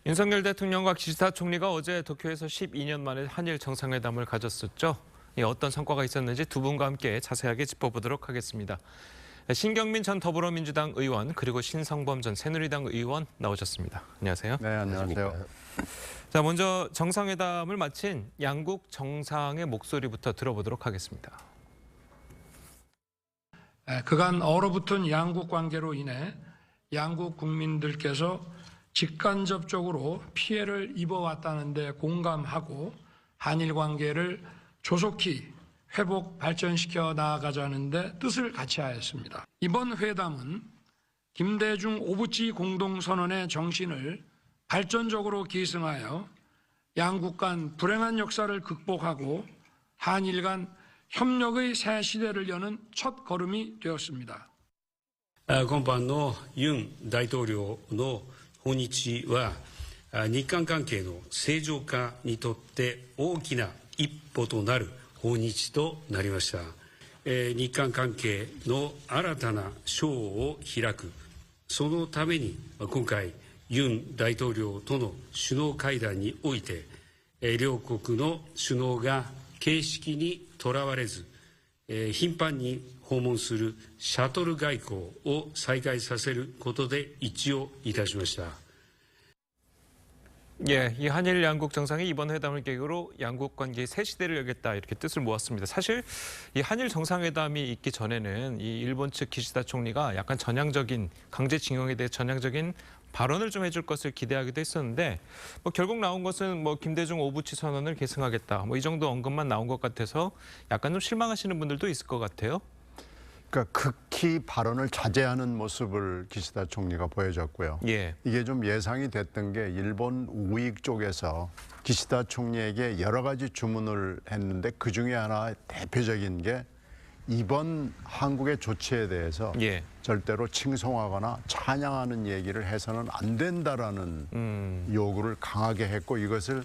윤석열 대통령과 기시다 총리가 어제 도쿄에서 12년 만에 한일 정상회담을 가졌었죠. 어떤 성과가 있었는지 두 분과 함께 자세하게 짚어보도록 하겠습니다. 신경민 전 더불어민주당 의원 그리고 신성범 전 새누리당 의원 나오셨습니다. 안녕하세요. 네, 안녕하세요. 자, 먼저 정상회담을 마친 양국 정상의 목소리부터 들어보도록 하겠습니다. 그간 얼어붙은 양국 관계로 인해 양국 국민들께서 직간접적으로 피해를 입어왔다는 데 공감하고 한일 관계를 조속히 회복 발전시켜 나아가자는 데 뜻을 같이 하였습니다. 이번 회담은 김대중 오부치 공동선언의 정신을 발전적으로 계승하여 양국 간 불행한 역사를 극복하고 한일 간 협력의 새 시대를 여는 첫 걸음이 되었습니다. 今般のユン大統領の訪日は日韓関係の正常化にとって大きな一歩となる訪日となりました。日韓関係の新たな章を開く、そのために今回ユン大統領との首脳会談において両国の首脳が形式にとらわれず頻繁に訪問するシャトル外交を再開させることで一致をいたしました。 예, 이 한일 양국 정상이 이번 회담을 계기로 양국 관계의 새 시대를 열겠다 이렇게 뜻을 모았습니다. 사실 이 한일 정상회담이 있기 전에는 이 일본 측 기시다 총리가 약간 전향적인 강제징용에 대해 전향적인 발언을 좀 해줄 것을 기대하기도 했었는데 결국 나온 것은 김대중 오부치 선언을 계승하겠다 이 정도 언급만 나온 것 같아서 약간 좀 실망하시는 분들도 있을 것 같아요. 그러니까 극히 발언을 자제하는 모습을 기시다 총리가 보여줬고요. 예. 이게 좀 예상이 됐던 게 일본 우익 쪽에서 기시다 총리에게 여러 가지 주문을 했는데 그 중에 하나 대표적인 게 이번 한국의 조치에 대해서 예. 절대로 칭송하거나 찬양하는 얘기를 해서는 안 된다라는 요구를 강하게 했고 이것을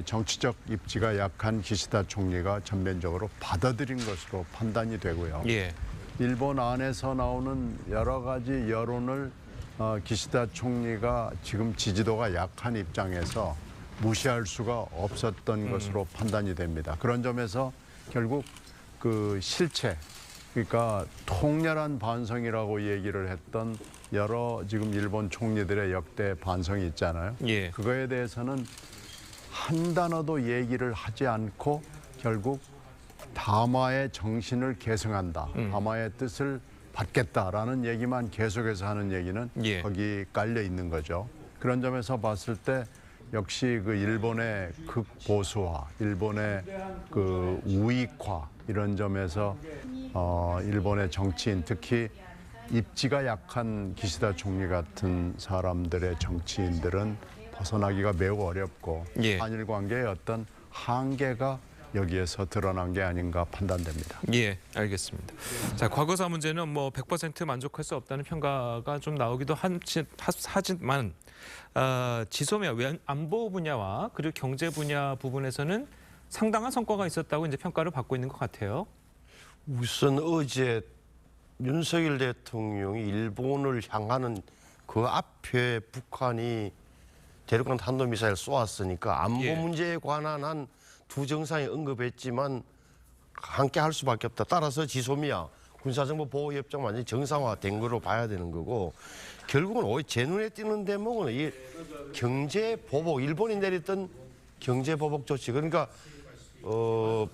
정치적 입지가 약한 기시다 총리가 전면적으로 받아들인 것으로 판단이 되고요. 예. 일본 안에서 나오는 여러 가지 여론을 기시다 총리가 지금 지지도가 약한 입장에서 무시할 수가 없었던 것으로 판단이 됩니다. 그런 점에서 결국 그 실체, 그러니까 통렬한 반성이라고 얘기를 했던 여러 지금 일본 총리들의 역대 반성이 있잖아요. 예. 그거에 대해서는 한 단어도 얘기를 하지 않고 결국 담화의 정신을 계승한다. 담화의 뜻을 받겠다라는 얘기만 계속해서 하는 얘기는 예. 거기 깔려 있는 거죠. 그런 점에서 봤을 때 역시 그 일본의 극보수화, 일본의 그 우익화 이런 점에서 일본의 정치인 특히 입지가 약한 기시다 총리 같은 사람들의 정치인들은 벗어나기가 매우 어렵고 예. 한일 관계의 어떤 한계가 여기에서 드러난 게 아닌가 판단됩니다. 예, 알겠습니다. 자, 과거사 문제는 100% 만족할 수 없다는 평가가 좀 나오기도 하지만 지소미아 안보 분야와 그리고 경제 분야 부분에서는 상당한 성과가 있었다고 이제 평가를 받고 있는 것 같아요. 우선 어제 윤석열 대통령이 일본을 향하는 그 앞에 북한이 대륙간 탄도미사일 쏘았으니까 안보 예. 문제에 관한 한 두 정상이 언급했지만 함께 할 수밖에 없다. 따라서 지소미아 군사정보 보호협정 완전히 정상화된 거로 봐야 되는 거고 결국은 오히려 제 눈에 띄는 대목은 이 경제 보복, 일본이 내렸던 경제 보복 조치 그러니까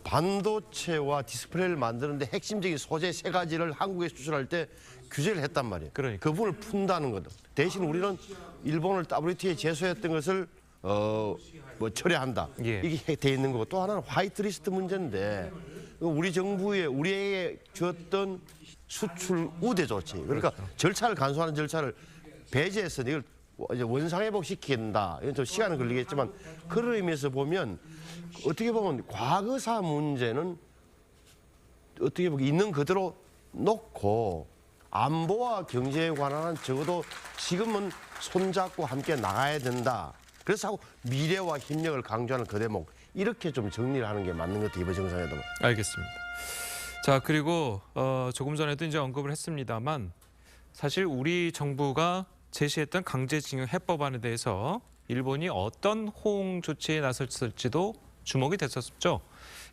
반도체와 디스플레이를 만드는데 핵심적인 소재 세 가지를 한국에 수출할 때 규제를 했단 말이에요. 그러니까. 그 부분을 푼다는 거다. 대신 우리는 일본을 WTO에 제소했던 것을 처리한다. 예. 이게 돼 있는 거고 또 하나는 화이트리스트 문제인데 우리 정부에 우리에게 줬던 수출 우대 조치 그러니까 그렇죠. 절차를 간소화하는 절차를 배제해서 이걸 이제 원상회복 시킨다. 이건 좀 시간은 걸리겠지만 그런 의미에서 보면 어떻게 보면 과거사 문제는 어떻게 보면 있는 그대로 놓고 안보와 경제에 관한 적어도 지금은 손잡고 함께 나가야 된다. 그래서 하고 미래와 협력을 강조하는 그 대목 이렇게 좀 정리를 하는 게 맞는 것 같아요. 이번 정상회담은. 알겠습니다. 자, 그리고 조금 전에도 이제 언급을 했습니다만 사실 우리 정부가 제시했던 강제징용 해법안에 대해서 일본이 어떤 호응 조치에 나섰을지도 주목이 됐었죠.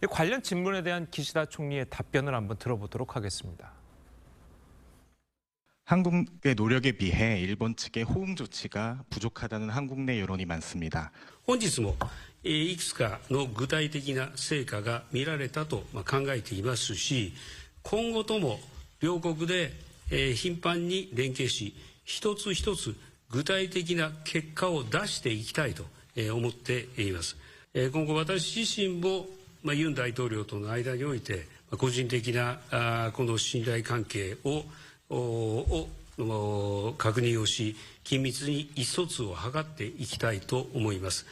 이 관련 질문에 대한 기시다 총리의 답변을 한번 들어보도록 하겠습니다. 한국의 노력에 비해 일본 측의 호응 조치가 부족하다는 한국 내 여론이 많습니다. 本日もいくつかの具体的な成果が見られたと考えていますし、今後とも両国で頻繁に連携し、一つ一つ具体的な結果を出していきたいと思っています。今後私自身もユン大統領との間において個人的なこの信頼関係を確認をし、緊密に意思疎通を図っていきたいと思います。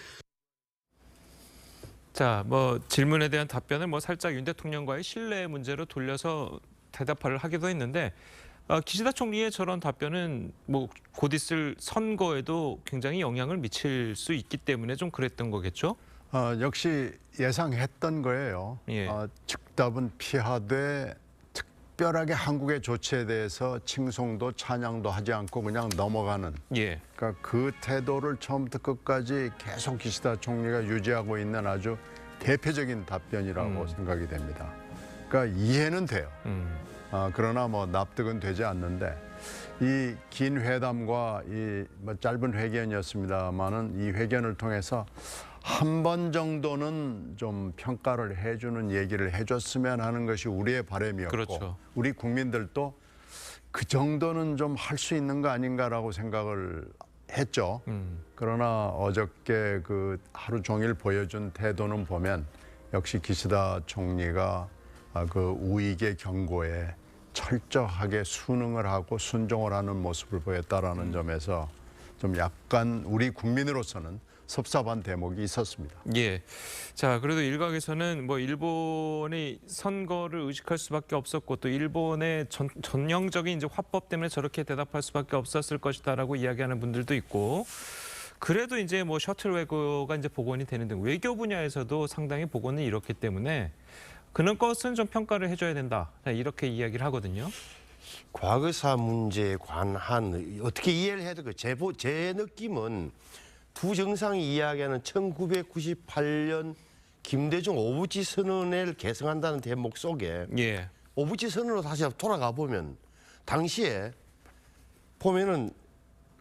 자, 질문에 대한 답변을 살짝 윤 대통령과의 신뢰 문제로 돌려서 대답을 하기도 했는데 기시다 총리의 저런 답변은 곧 있을 선거에도 굉장히 영향을 미칠 수 있기 때문에 좀 그랬던 거겠죠? 역시 예상했던 거예요. 예. 즉답은 피하되 특별하게 한국의 조치에 대해서 칭송도 찬양도 하지 않고 그냥 넘어가는. 예. 그러니까 그 태도를 처음부터 끝까지 계속 기시다 총리가 유지하고 있는 아주 대표적인 답변이라고 생각이 됩니다. 그러니까 이해는 돼요. 그러나 납득은 되지 않는데 이 긴 회담과 이 짧은 회견이었습니다만은 이 회견을 통해서 한 번 정도는 좀 평가를 해주는 얘기를 해줬으면 하는 것이 우리의 바람이었고 그렇죠. 우리 국민들도 그 정도는 좀 할 수 있는 거 아닌가라고 생각을 했죠. 그러나 어저께 그 하루 종일 보여준 태도는 보면 역시 기시다 총리가 그 우익의 경고에 철저하게 순응을 하고 순종을 하는 모습을 보였다라는 점에서 좀 약간 우리 국민으로서는 섭섭한 대목이 있었습니다. 예. 자, 그래도 일각에서는 일본의 선거를 의식할 수밖에 없었고 또 일본의 전형적인 이제 화법 때문에 저렇게 대답할 수밖에 없었을 것이다라고 이야기하는 분들도 있고 그래도 이제 셔틀 외교가 이제 복원이 되는 등 외교 분야에서도 상당히 복원이 이렇기 때문에 그런 것은 좀 평가를 해줘야 된다. 이렇게 이야기를 하거든요. 과거사 문제에 관한 어떻게 이해를 해야 될까요? 제 느낌은 두 정상이 이야기하는 1998년 김대중 오부치 선언을 개성한다는 대목 속에 예. 오부치 선언으로 다시 돌아가 보면 당시에 보면은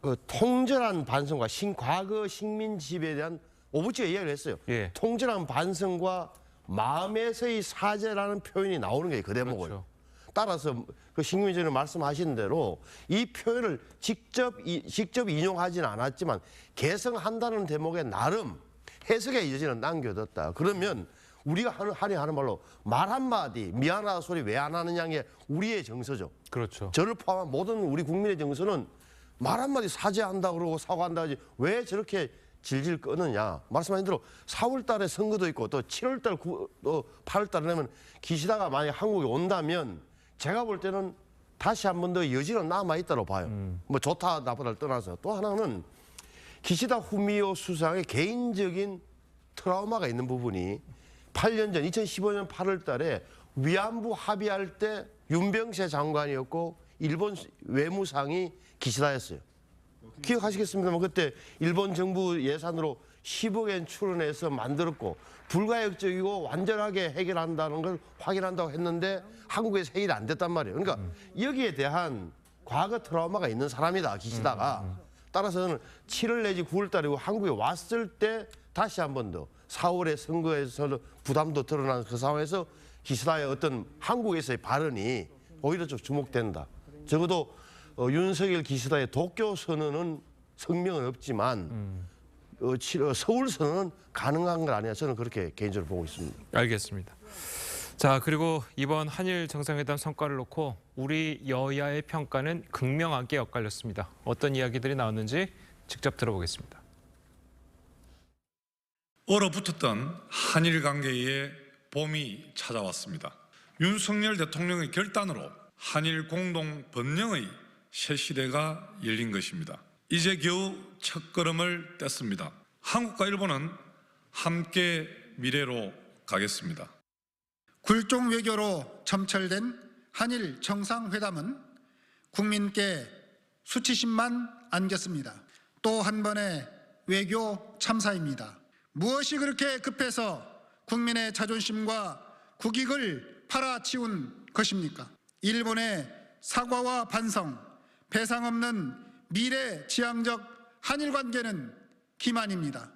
그 통절한 반성과 과거 식민 지배에 대한 오부치가 이야기를 했어요. 예. 통절한 반성과 마음에서의 사죄라는 표현이 나오는 거예요. 그 대목을. 그렇죠. 따라서 그 식민지는 말씀하신 대로 이 표현을 직접 인용하지는 않았지만 개성한다는 대목에 나름 해석의 여지는 남겨뒀다. 그러면 우리가 하는 말로 말 한마디 미안하다 소리 왜 안 하느냐는 우리의 정서죠. 그렇죠. 저를 포함한 모든 우리 국민의 정서는 말 한마디 사죄한다 그러고 사과한다 하지 왜 저렇게 질질 끄느냐. 말씀하신 대로 4월 달에 선거도 있고 또 7월 달, 또 8월 달에 되면 기시다가 만약 한국에 온다면 제가 볼 때는 다시 한 번 더 여지는 남아있다고 봐요. 좋다 나쁘다를 떠나서. 또 하나는 기시다 후미오 수상의 개인적인 트라우마가 있는 부분이 8년 전 2015년 8월 달에 위안부 합의할 때 윤병세 장관이었고 일본 외무상이 기시다였어요. 기억하시겠습니다만 그때 일본 정부 예산으로 10억엔 출연해서 만들었고 불가역적이고 완전하게 해결한다는 걸 확인한다고 했는데 한국에서 해결이 안 됐단 말이에요. 그러니까 여기에 대한 과거 트라우마가 있는 사람이다, 기시다가. 따라서는 7월 내지 9월 달이고 한국에 왔을 때 다시 한 번 더 4월에 선거에서 부담도 드러난 그 상황에서 기시다의 어떤 한국에서의 발언이 오히려 좀 주목된다. 적어도 윤석열 기시다의 도쿄 선언은 성명은 없지만 서울 선언은 가능한 건 아니야. 저는 그렇게 개인적으로 보고 있습니다. 알겠습니다. 자, 그리고 이번 한일 정상회담 성과를 놓고 우리 여야의 평가는 극명하게 엇갈렸습니다. 어떤 이야기들이 나왔는지 직접 들어보겠습니다. 얼어붙었던 한일 관계의 봄이 찾아왔습니다. 윤석열 대통령의 결단으로 한일 공동 번영의 새 시대가 열린 것입니다. 이제 겨우 첫걸음을 뗐습니다. 한국과 일본은 함께 미래로 가겠습니다. 굴종 외교로 점철된 한일 정상회담은 국민께 수치심만 안겼습니다. 또 한 번의 외교 참사입니다. 무엇이 그렇게 급해서 국민의 자존심과 국익을 팔아치운 것입니까? 일본의 사과와 반성, 배상 없는 미래지향적 한일 관계는 기만입니다.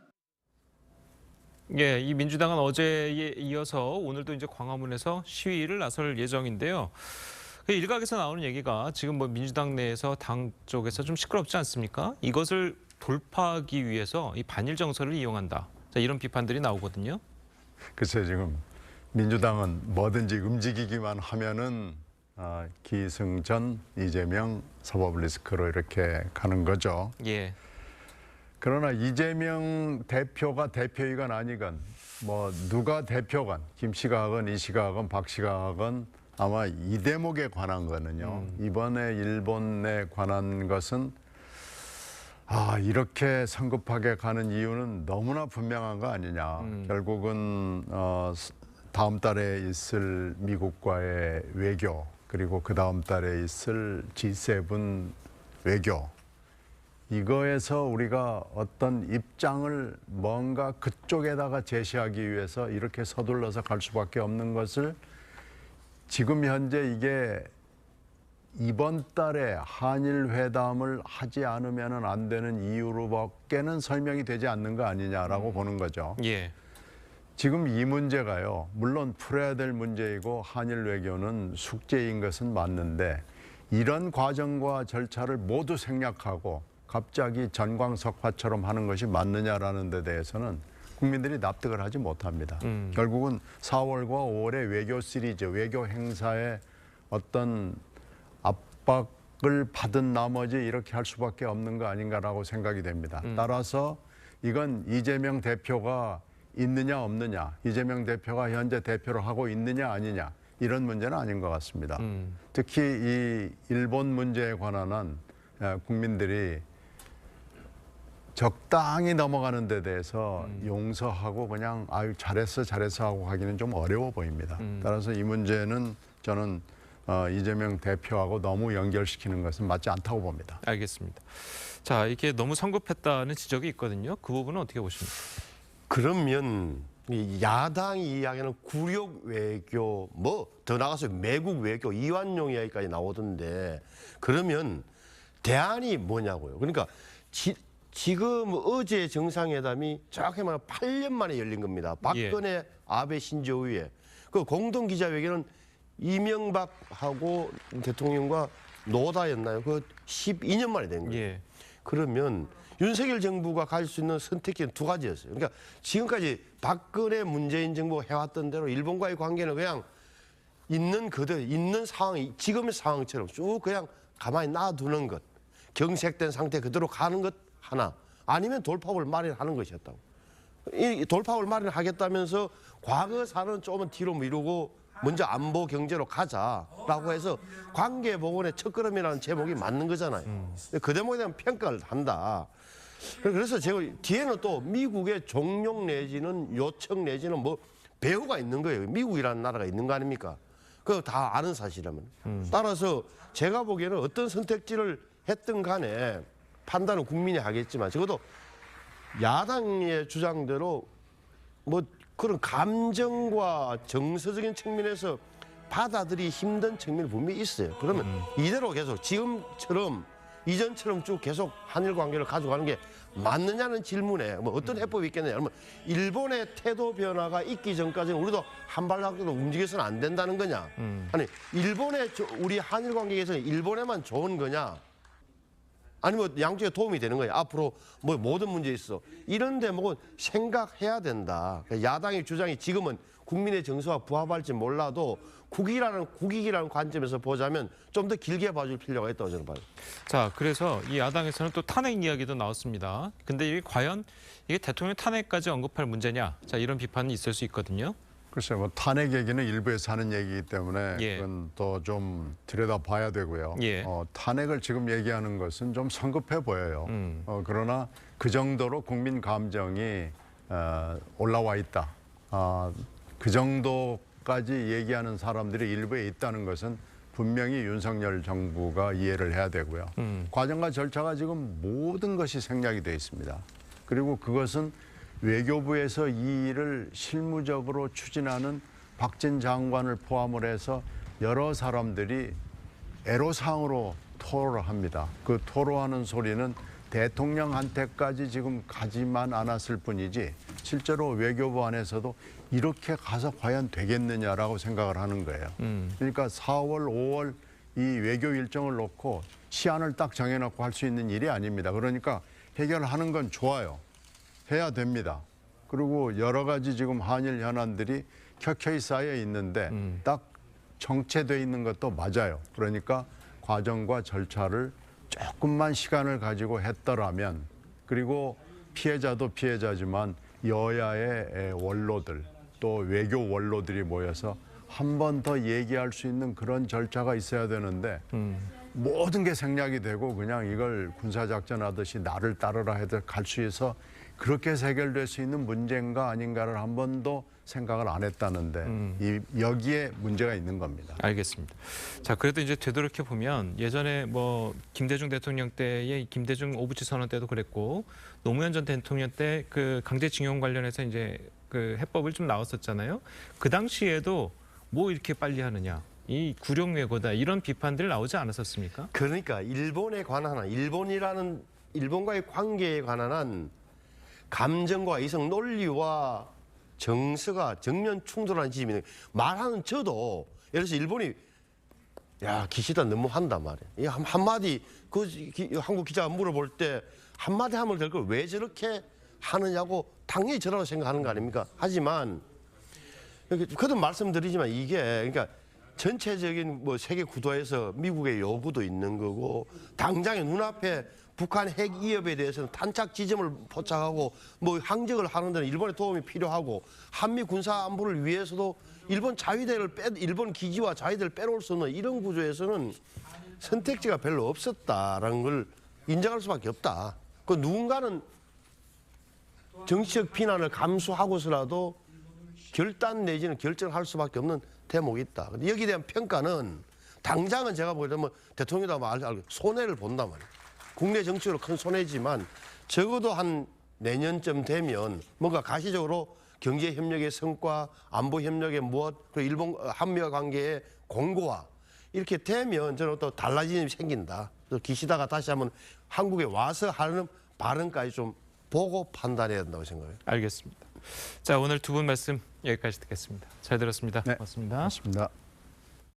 예, 이 민주당은 어제에 이어서 오늘도 이제 광화문에서 시위를 나설 예정인데요. 일각에서 나오는 얘기가 지금 뭐 민주당 내에서 당 쪽에서 좀 시끄럽지 않습니까? 이것을 돌파하기 위해서 이 반일 정서를 이용한다. 자, 이런 비판들이 나오거든요. 글쎄 지금 민주당은 뭐든지 움직이기만 하면은 기승전, 이재명, 서버블리스크로 이렇게 가는 거죠. 예. 그러나 이재명 대표가 대표이건 아니건 뭐 누가 대표건 김 씨가 하건 이 씨가 하건 박 씨가 하건 아마 이 대목에 관한 거는요. 이번에 일본에 관한 것은 이렇게 성급하게 가는 이유는 너무나 분명한 거 아니냐. 결국은 다음 달에 있을 미국과의 외교 그리고 그 다음 달에 있을 G7 외교 이거에서 우리가 어떤 입장을 뭔가 그쪽에다가 제시하기 위해서 이렇게 서둘러서 갈 수밖에 없는 것을 지금 현재 이게 이번 달에 한일 회담을 하지 않으면 안 되는 이유로밖에는 설명이 되지 않는 거 아니냐라고 보는 거죠. 예. 지금 이 문제가요. 물론 풀어야 될 문제이고 한일 외교는 숙제인 것은 맞는데 이런 과정과 절차를 모두 생략하고 갑자기 전광석화처럼 하는 것이 맞느냐라는 데 대해서는 국민들이 납득을 하지 못합니다. 결국은 4월과 5월의 외교 시리즈, 외교 행사에 어떤 압박을 받은 나머지 이렇게 할 수밖에 없는 거 아닌가라고 생각이 됩니다. 따라서 이건 이재명 대표가 있느냐 없느냐, 이재명 대표가 현재 대표를 하고 있느냐 아니냐 이런 문제는 아닌 것 같습니다. 특히 이 일본 문제에 관한 한 국민들이 적당히 넘어가는 데 대해서 용서하고 그냥 아유 잘했어 하고 가기는 좀 어려워 보입니다. 따라서 이 문제는 저는 이재명 대표하고 너무 연결시키는 것은 맞지 않다고 봅니다. 알겠습니다. 자, 이게 너무 성급했다는 지적이 있거든요. 그 부분은 어떻게 보십니까? 그러면 이 야당이 이야기하는 굴욕 외교, 뭐 더 나가서 매국 외교, 이완용 이야기까지 나오던데 그러면 대안이 뭐냐고요. 그러니까 지금 어제 정상회담이 정확히 말하면 8년 만에 열린 겁니다. 박근혜, 아베, 신조 후에. 그 공동 기자회견은 이명박하고 대통령과 노다였나요? 그 12년 만에 된 거예요. 예. 그러면 윤석열 정부가 가질 수 있는 선택지는 두 가지였어요. 그러니까 지금까지 박근혜, 문재인 정부가 해왔던 대로 일본과의 관계는 그냥 있는 그대로, 있는 상황, 지금의 상황처럼 쭉 그냥 가만히 놔두는 것. 경색된 상태 그대로 가는 것 하나. 아니면 돌파구를 마련하는 것이었다고. 이 돌파구를 마련하겠다면서 과거사는 조금 뒤로 미루고 먼저 안보 경제로 가자라고 해서 관계 복원의 첫걸음이라는 제목이 맞는 거잖아요. 그 대목에 대한 평가를 한다. 그래서 제가 뒤에는 또 미국의 종용 내지는 요청 내지는 뭐 배후가 있는 거예요. 미국이라는 나라가 있는 거 아닙니까? 그거 다 아는 사실이라면. 따라서 제가 보기에는 어떤 선택지를 했든 간에 판단은 국민이 하겠지만 적어도 야당의 주장대로 뭐 그런 감정과 정서적인 측면에서 받아들이기 힘든 측면이 분명히 있어요. 그러면 이대로 계속 지금처럼 이전처럼 쭉 계속 한일 관계를 가져가는 게 맞느냐는 질문에 뭐 어떤 해법이 있겠느냐. 그러면 일본의 태도 변화가 있기 전까지는 우리도 한 발락도 움직여서는 안 된다는 거냐. 아니 일본의 우리 한일 관계에서는 일본에만 좋은 거냐. 아니면 양쪽에 도움이 되는 거예요. 앞으로 뭐 모든 문제 있어. 이런 대목은 생각해야 된다. 야당의 주장이 지금은 국민의 정서와 부합할지 몰라도 국익이라는 관점에서 보자면 좀 더 길게 봐줄 필요가 있다고 저는 봐요. 자, 그래서 이 야당에서는 또 탄핵 이야기도 나왔습니다. 근데 이게 과연 이게 대통령 탄핵까지 언급할 문제냐? 자, 이런 비판이 있을 수 있거든요. 글쎄요, 뭐 탄핵 얘기는 일부에서 하는 얘기이기 때문에 예. 그건 또 좀 들여다봐야 되고요. 예. 탄핵을 지금 얘기하는 것은 좀 성급해 보여요. 그러나 그 정도로 국민 감정이 올라와 있다. 그 정도까지 얘기하는 사람들이 일부에 있다는 것은 분명히 윤석열 정부가 이해를 해야 되고요. 과정과 절차가 지금 모든 것이 생략이 되어 있습니다. 그리고 그것은 외교부에서 이 일을 실무적으로 추진하는 박진 장관을 포함을 해서 여러 사람들이 애로사항으로 토로를 합니다. 그 토로하는 소리는 대통령한테까지 지금 가지만 않았을 뿐이지 실제로 외교부 안에서도 이렇게 가서 과연 되겠느냐라고 생각을 하는 거예요. 그러니까 4월, 5월 이 외교 일정을 놓고 시한을 딱 정해놓고 할 수 있는 일이 아닙니다. 그러니까 해결하는 건 좋아요. 해야 됩니다. 그리고 여러 가지 지금 한일 현안들이 켜켜이 쌓여 있는데 딱 정체돼 있는 것도 맞아요. 그러니까 과정과 절차를 조금만 시간을 가지고 했더라면 그리고 피해자도 피해자지만 여야의 원로들 또 외교 원로들이 모여서 한 번 더 얘기할 수 있는 그런 절차가 있어야 되는데 모든 게 생략이 되고 그냥 이걸 군사작전 하듯이 나를 따르라 해도 갈 수 있어 그렇게 해결될 수 있는 문제인가 아닌가를 한 번도 생각을 안 했다는데 여기에 문제가 있는 겁니다. 알겠습니다. 자, 그래도 이제 되돌이켜 보면 예전에 뭐 김대중 대통령 때의 김대중 오부치 선언 때도 그랬고 노무현 전 대통령 때 그 강제징용 관련해서 이제 그 해법을 좀 나왔었잖아요. 그 당시에도 뭐 이렇게 빨리 하느냐, 이 구룡외고다 이런 비판들 나오지 않았었습니까? 그러니까 일본에 관한 한 일본과의 관계에 관한 한 감정과 이성 논리와 정서가 정면 충돌하는 지점이 말하는 저도 예를 들어서 일본이 야 기시다 너무 한단 말이에요. 한마디 한국 기자가 물어볼 때 한마디 하면 될 걸 왜 저렇게 하느냐고 당연히 저라고 생각하는 거 아닙니까? 하지만 그도 말씀드리지만 이게 그러니까 전체적인 뭐 세계 구도에서 미국의 요구도 있는 거고 당장의 눈앞에 북한 핵 위협에 대해서는 탄착 지점을 포착하고 뭐 항적을 하는 데는 일본의 도움이 필요하고 한미 군사 안보를 위해서도 일본 일본 기지와 자위대를 빼놓을 수 없는 이런 구조에서는 선택지가 별로 없었다라는 걸 인정할 수밖에 없다. 그 누군가는 정치적 비난을 감수하고서라도 결단 내지는 결정을 할 수밖에 없는 대목이 있다. 근데 여기에 대한 평가는 당장은 제가 보기에는 뭐 대통령도 알고 손해를 본단 말이에요. 국내 정치로 큰 손해지만 적어도 한 내년쯤 되면 뭔가 가시적으로 경제 협력의 성과, 안보 협력의 무엇, 그리고 일본 한미와 관계의 공고화 이렇게 되면 저는 또 달라지는 일이 생긴다. 그래서 기시다가 다시 한번 한국에 와서 하는 발언까지 좀 보고 판단해야 된다고 생각해요. 알겠습니다. 자, 오늘 두 분 말씀 여기까지 듣겠습니다. 잘 들었습니다. 네, 고맙습니다. 고맙습니다.